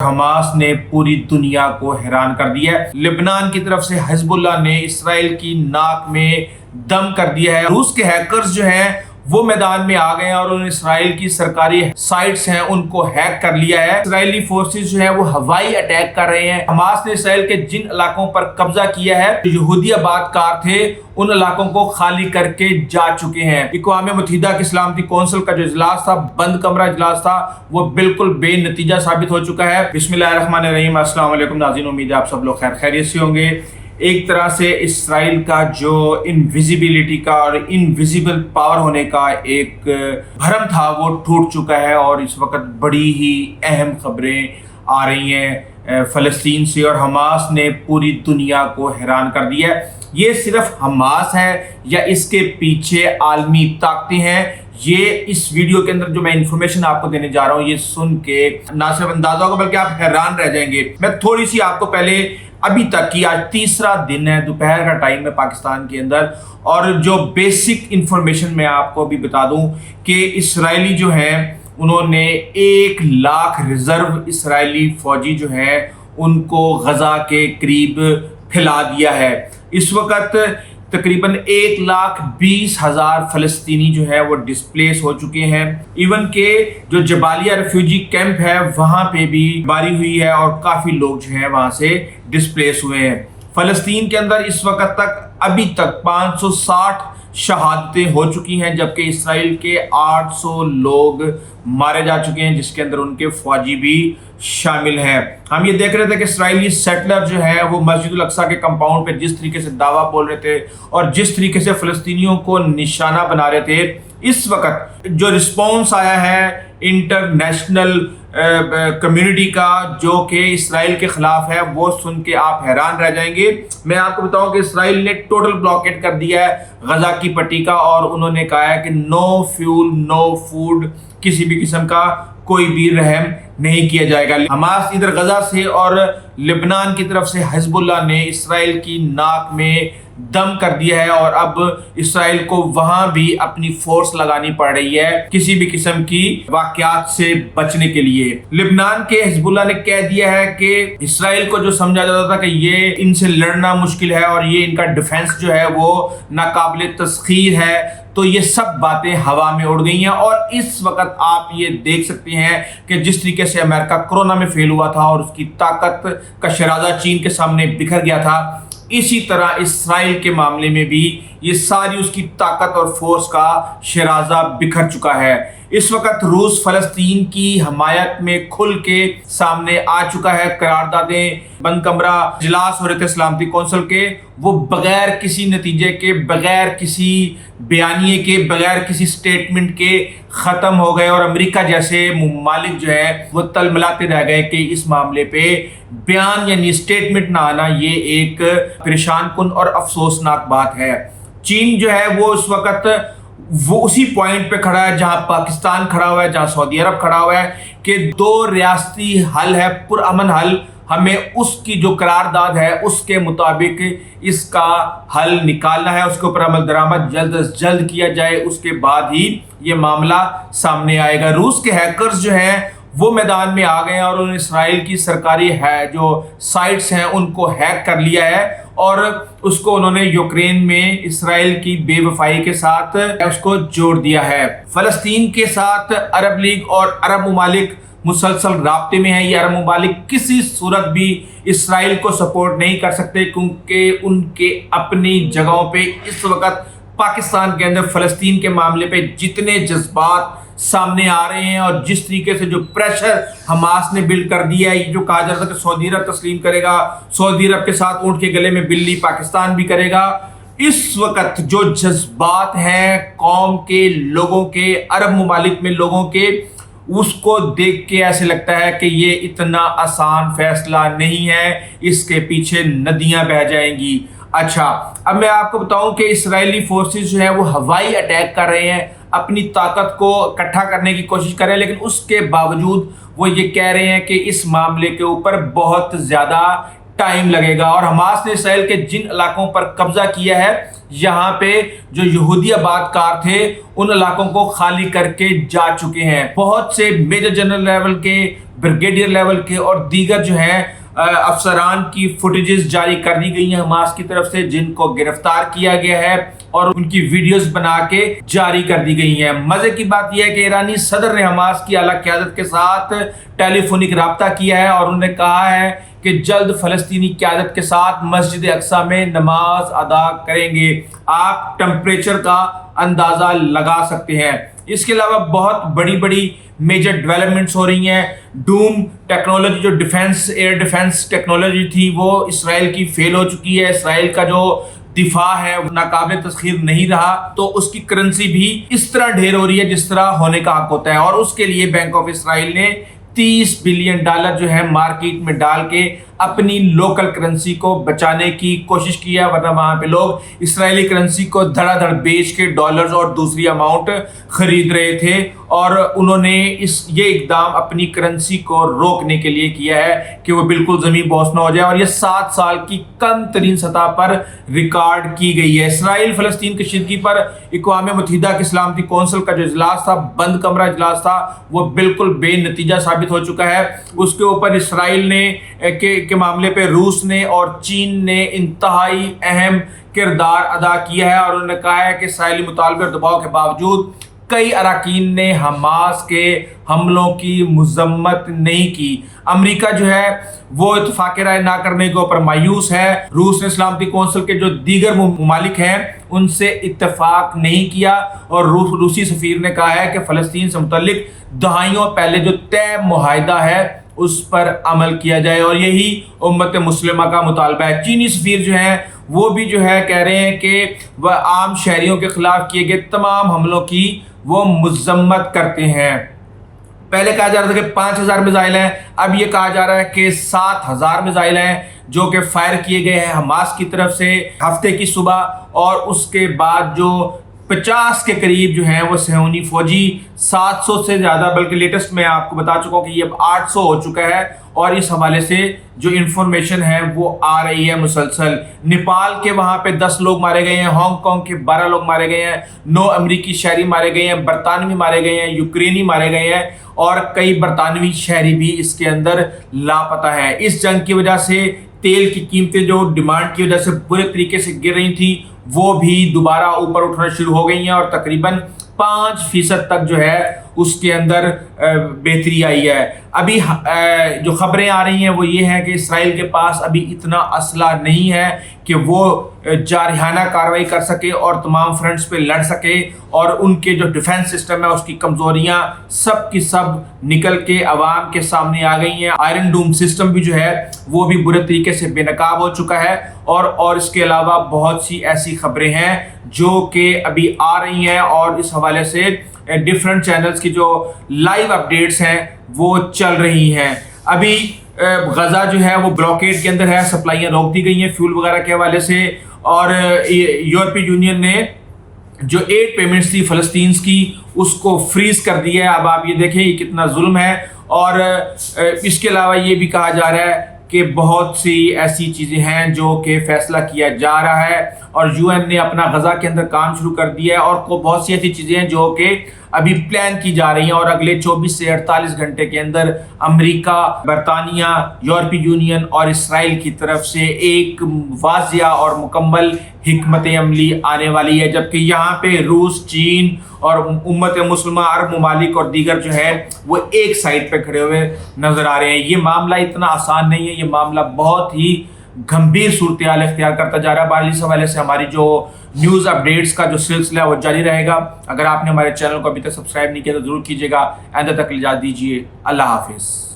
Hamas نے پوری دنیا کو حیران کر دیا ہے۔ لبنان کی طرف سے حزب اللہ نے اسرائیل کی ناک میں دم کر دیا ہے۔ روس کے ہیکرز جو ہیں وہ میدان میں آ گئے ہیں اور انہوں نے اسرائیل کی سرکاری سائٹس ہیں ان کو ہیک کر لیا ہے۔ اسرائیلی فورسز جو ہیں وہ ہوائی اٹیک کر رہے ہیں۔ حماس نے اسرائیل کے جن علاقوں پر قبضہ کیا ہے، جو یہودی آباد کار تھے، ان علاقوں کو خالی کر کے جا چکے ہیں۔ اقوام متحدہ کی سلامتی کونسل کا جو اجلاس تھا، بند کمرہ اجلاس تھا، وہ بالکل بے نتیجہ ثابت ہو چکا ہے۔ بسم اللہ الرحمن الرحیم۔ السلام علیکم ناظرین، امید ہے آپ سب لوگ خیر خیریت سے ہوں گے۔ ایک طرح سے اسرائیل کا جو انویزیبلٹی کا اور انویزیبل پاور ہونے کا ایک بھرم تھا وہ ٹوٹ چکا ہے، اور اس وقت بڑی ہی اہم خبریں آ رہی ہیں فلسطین سے، اور حماس نے پوری دنیا کو حیران کر دیا ہے۔ یہ صرف حماس ہے یا اس کے پیچھے عالمی طاقتیں ہیں؟ یہ اس ویڈیو کے اندر جو میں انفارمیشن آپ کو دینے جا رہا ہوں، یہ سن کے نہ صرف اندازہ ہوگا بلکہ آپ حیران رہ جائیں گے۔ میں تھوڑی سی آپ کو پہلے ابھی تک کی، آج تیسرا دن ہے، دوپہر کا ٹائم ہے پاکستان کے اندر، اور جو بیسک انفارمیشن میں آپ کو بھی بتا دوں کہ اسرائیلی جو ہیں انہوں نے 1,00,000 ریزرو اسرائیلی فوجی جو ہیں ان کو غزہ کے قریب پھیلا دیا ہے۔ اس وقت تقریباً 1,20,000 فلسطینی جو ہے وہ ڈسپلیس ہو چکے ہیں۔ ایون کہ جو جبالیہ ریفیوجی کیمپ ہے وہاں پہ بھی باری ہوئی ہے اور کافی لوگ جو ہیں وہاں سے ڈسپلیس ہوئے ہیں۔ فلسطین کے اندر اس وقت تک ابھی تک 560 شہادتیں ہو چکی ہیں، جبکہ اسرائیل کے 800 لوگ مارے جا چکے ہیں، جس کے اندر ان کے فوجی بھی شامل ہیں۔ ہم یہ دیکھ رہے تھے کہ اسرائیلی سیٹلر جو ہے وہ مسجد الاقصیٰ کے کمپاؤنڈ پہ جس طریقے سے دعویٰ بول رہے تھے اور جس طریقے سے فلسطینیوں کو نشانہ بنا رہے تھے، اس وقت جو رسپانس آیا ہے انٹرنیشنل کمیونٹی کا جو کہ اسرائیل کے خلاف ہے، وہ سن کے آپ حیران رہ جائیں گے۔ میں آپ کو بتاؤں کہ اسرائیل نے ٹوٹل بلاکیٹ کر دیا ہے غزہ کی پٹی کا، اور انہوں نے کہا ہے کہ نو فیول، نو فوڈ، کسی بھی قسم کا کوئی بھی رحم نہیں کیا جائے گا۔ حماس ادھر غزہ سے اور لبنان کی طرف سے حزب اللہ نے اسرائیل کی ناک میں دم کر دیا ہے، اور اب اسرائیل کو وہاں بھی اپنی فورس لگانی پڑ رہی ہے کسی بھی قسم کی واقعات سے بچنے کے لیے۔ لبنان کے حزب اللہ نے کہہ دیا ہے کہ اسرائیل کو جو سمجھا جاتا تھا کہ یہ ان سے لڑنا مشکل ہے اور یہ ان کا ڈیفنس جو ہے وہ ناقابل تسخیر ہے، تو یہ سب باتیں ہوا میں اڑ گئی ہیں۔ اور اس وقت آپ یہ دیکھ سکتے ہیں کہ جس طریقے سے امریکہ کورونا میں فیل ہوا تھا اور اس کی طاقت کا شرازہ چین کے سامنے بکھر گیا تھا، اسی طرح اسرائیل کے معاملے میں بھی یہ ساری اس کی طاقت اور فورس کا شرازہ بکھر چکا ہے۔ اس وقت روس فلسطین کی حمایت میں کھل کے سامنے آ چکا ہے۔ قراردادیں بند کمرہ اجلاس ہو رہے تھے سلامتی کونسل کے، وہ بغیر کسی نتیجے کے، بغیر کسی بیانیے کے، بغیر کسی سٹیٹمنٹ کے ختم ہو گئے، اور امریکہ جیسے ممالک جو ہے وہ تلملاتے رہ گئے کہ اس معاملے پہ بیان یعنی سٹیٹمنٹ نہ آنا یہ ایک پریشان کن اور افسوسناک بات ہے۔ چین جو ہے وہ اس وقت وہ اسی پوائنٹ پہ کھڑا ہے جہاں پاکستان کھڑا ہوا ہے، جہاں سعودی عرب کھڑا ہوا ہے، کہ 2 ریاستی حل ہے، پرامن حل، ہمیں اس کی جو قرارداد ہے اس کے مطابق اس کا حل نکالنا ہے، اس کے اوپر عمل درآمد جلد از جلد کیا جائے، اس کے بعد ہی یہ معاملہ سامنے آئے گا۔ روس کے ہیکرز جو ہیں وہ میدان میں آ گئے ہیں اور انہوں نے اسرائیل کی سرکاری جو سائٹس ہیں ان کو ہیک کر لیا ہے، اور اس کو انہوں نے یوکرین میں اسرائیل کی بے وفائی کے ساتھ اس کو جوڑ دیا ہے۔ فلسطین کے ساتھ عرب لیگ اور عرب ممالک مسلسل رابطے میں ہیں۔ یہ عرب ممالک کسی صورت بھی اسرائیل کو سپورٹ نہیں کر سکتے، کیونکہ ان کے اپنی جگہوں پہ اس وقت پاکستان کے اندر فلسطین کے معاملے پہ جتنے جذبات سامنے آ رہے ہیں اور جس طریقے سے جو پریشر حماس نے بلڈ کر دیا ہے، یہ جو کہا جاتا ہے کہ سعودی عرب تسلیم کرے گا، سعودی عرب کے ساتھ اونٹ کے گلے میں بلی پاکستان بھی کرے گا، اس وقت جو جذبات ہیں قوم کے لوگوں کے، عرب ممالک میں لوگوں کے، اس کو دیکھ کے ایسے لگتا ہے کہ یہ اتنا آسان فیصلہ نہیں ہے، اس کے پیچھے ندیاں بہہ جائیں گی۔ اچھا، اب میں آپ کو بتاؤں کہ اسرائیلی فورسز جو ہیں وہ ہوائی اٹیک کر رہے ہیں، اپنی طاقت کو اکٹھا کرنے کی کوشش کر رہے ہیں، لیکن اس کے باوجود وہ یہ کہہ رہے ہیں کہ اس معاملے کے اوپر بہت زیادہ ٹائم لگے گا۔ اور حماس نے اسرائیل کے جن علاقوں پر قبضہ کیا ہے، یہاں پہ جو یہودی آباد کار تھے ان علاقوں کو خالی کر کے جا چکے ہیں۔ بہت سے میجر جنرل لیول کے، بریگیڈیئر لیول کے اور دیگر جو ہیں افسران کی فوٹیجز جاری کر دی گئی ہیں حماس کی طرف سے، جن کو گرفتار کیا گیا ہے اور ان کی ویڈیوز بنا کے جاری کر دی گئی ہیں۔ مزے کی بات یہ ہے کہ ایرانی صدر نے حماس کی اعلیٰ قیادت کے ساتھ ٹیلی فونک رابطہ کیا ہے اور انہوں نے کہا ہے کہ جلد فلسطینی قیادت کے ساتھ مسجد اقصیٰ میں نماز ادا کریں گے۔ آپ ٹمپریچر کا اندازہ لگا سکتے ہیں۔ اس کے علاوہ بہت بڑی بڑی میجر ڈیولپمنٹس ہو رہی ہیں۔ ڈوم ٹیکنالوجی جو ڈیفنس ایئر ڈیفنس ٹیکنالوجی تھی وہ اسرائیل کی فیل ہو چکی ہے۔ اسرائیل کا جو دفاع ہے وہ ناقابل تسخیر نہیں رہا، تو اس کی کرنسی بھی اس طرح ڈھیر ہو رہی ہے جس طرح ہونے کا حق ہوتا ہے، اور اس کے لیے بینک آف اسرائیل نے $30 بلین جو ہے مارکیٹ میں ڈال کے اپنی لوکل کرنسی کو بچانے کی کوشش کی ہے، ورنہ وہاں پہ لوگ اسرائیلی کرنسی کو دھڑا دھڑ بیچ کے ڈالرز اور دوسری اماؤنٹ خرید رہے تھے، اور انہوں نے یہ اقدام اپنی کرنسی کو روکنے کے لیے کیا ہے کہ وہ بالکل زمین بوس نہ ہو جائے، اور یہ 7 سال کی کم ترین سطح پر ریکارڈ کی گئی ہے۔ اسرائیل فلسطین کشیدگی پر اقوام متحدہ کی سلامتی کونسل کا جو اجلاس تھا، بند کمرہ اجلاس تھا، وہ بالکل بے نتیجہ ثابت ہو چکا ہے۔ اس کے اوپر اسرائیل نے کے معاملے پہ روس نے اور چین نے انتہائی اہم کردار ادا کیا ہے، اور انہوں نے کہا ہے کہ اسرائیلی مطالبے اور دباؤ کے باوجود کئی اراکین نے حماس کے حملوں کی مذمت نہیں کی۔ امریکہ جو ہے وہ اتفاق رائے نہ کرنے کے اوپر مایوس ہے۔ روس نے سلامتی کونسل کے جو دیگر ممالک ہیں ان سے اتفاق نہیں کیا، اور روسی سفیر نے کہا ہے کہ فلسطین سے متعلق دہائیوں پہلے جو طے معاہدہ ہے اس پر عمل کیا جائے، اور یہی امت مسلمہ کا مطالبہ ہے۔ چینی سفیر جو ہیں وہ بھی جو ہے کہہ رہے ہیں کہ وہ عام شہریوں کے خلاف کیے گئے تمام حملوں کی وہ مذمت کرتے ہیں۔ پہلے کہا جا رہا تھا کہ 5000 میزائل ہیں، اب یہ کہا جا رہا ہے کہ 7000 میزائل ہیں جو کہ فائر کیے گئے ہیں حماس کی طرف سے ہفتے کی صبح، اور اس کے بعد جو 50 کے قریب جو ہیں وہ صہیونی فوجی، 700 سے زیادہ، بلکہ لیٹسٹ میں آپ کو بتا چکا ہوں کہ یہ اب 800 ہو چکا ہے، اور اس حوالے سے جو انفارمیشن ہے وہ آ رہی ہے مسلسل۔ نیپال کے وہاں پہ 10 لوگ مارے گئے ہیں، ہانگ کانگ کے 12 لوگ مارے گئے ہیں، 9 امریکی شہری مارے گئے ہیں، برطانوی مارے گئے ہیں، یوکرینی مارے گئے ہیں، اور کئی برطانوی شہری بھی اس کے اندر لاپتہ ہیں۔ اس جنگ کی وجہ سے تیل کی قیمتیں جو ڈیمانڈ کی وجہ سے برے طریقے سے گر رہی تھیں وہ بھی دوبارہ اوپر اٹھنا شروع ہو گئی ہیں، اور تقریباً 5% تک جو ہے اس کے اندر بہتری آئی ہے۔ ابھی جو خبریں آ رہی ہیں وہ یہ ہے کہ اسرائیل کے پاس ابھی اتنا اسلحہ نہیں ہے کہ وہ جارحانہ کارروائی کر سکے اور تمام فرنٹس پہ لڑ سکے، اور ان کے جو ڈیفنس سسٹم ہے اس کی کمزوریاں سب کی سب نکل کے عوام کے سامنے آ گئی ہیں۔ آئرن ڈوم سسٹم بھی جو ہے وہ بھی برے طریقے سے بے نقاب ہو چکا ہے، اور اس کے علاوہ بہت سی ایسی خبریں ہیں جو کہ ابھی آ رہی ہیں، اور اس حوالے سے ڈیفرنٹ چینلز کی جو لائیو اپڈیٹس ہیں وہ چل رہی ہیں۔ ابھی غزہ جو ہے وہ بلاکیڈ کے اندر ہے، سپلائیاں روک دی گئی ہیں فیول وغیرہ کے حوالے سے، اور یورپی یونین نے جو 8 پیمنٹس تھی فلسطین کی اس کو فریز کر دیا ہے۔ اب آپ یہ دیکھیں یہ کتنا ظلم ہے، اور اس کے علاوہ یہ بھی کہا جا رہا ہے کہ بہت سی ایسی چیزیں ہیں جو کہ فیصلہ کیا جا رہا ہے، اور UN نے اپنا غزہ کے اندر کام شروع کر دیا ہے، اور بہت سی ایسی چیزیں ہیں جو کہ ابھی پلان کی جا رہی ہیں، اور اگلے 24 سے 48 گھنٹے کے اندر امریکہ، برطانیہ، یورپی یونین اور اسرائیل کی طرف سے ایک واضح اور مکمل حکمت عملی آنے والی ہے، جبکہ یہاں پہ روس، چین اور امت مسلمہ، عرب ممالک اور دیگر جو ہے وہ ایک سائڈ پہ کھڑے ہوئے نظر آ رہے ہیں۔ یہ معاملہ اتنا آسان نہیں ہے، یہ معاملہ بہت ہی گھمبیر صورتحال اختیار کرتا جا رہا ہے۔ بہرحال اس حوالے سے ہماری جو نیوز اپڈیٹس کا جو سلسلہ ہے وہ جاری رہے گا۔ اگر آپ نے ہمارے چینل کو ابھی تک سبسکرائب نہیں کیا تو ضرور کیجیے گا۔ آئندہ تک اجازت دیجیے، اللہ حافظ۔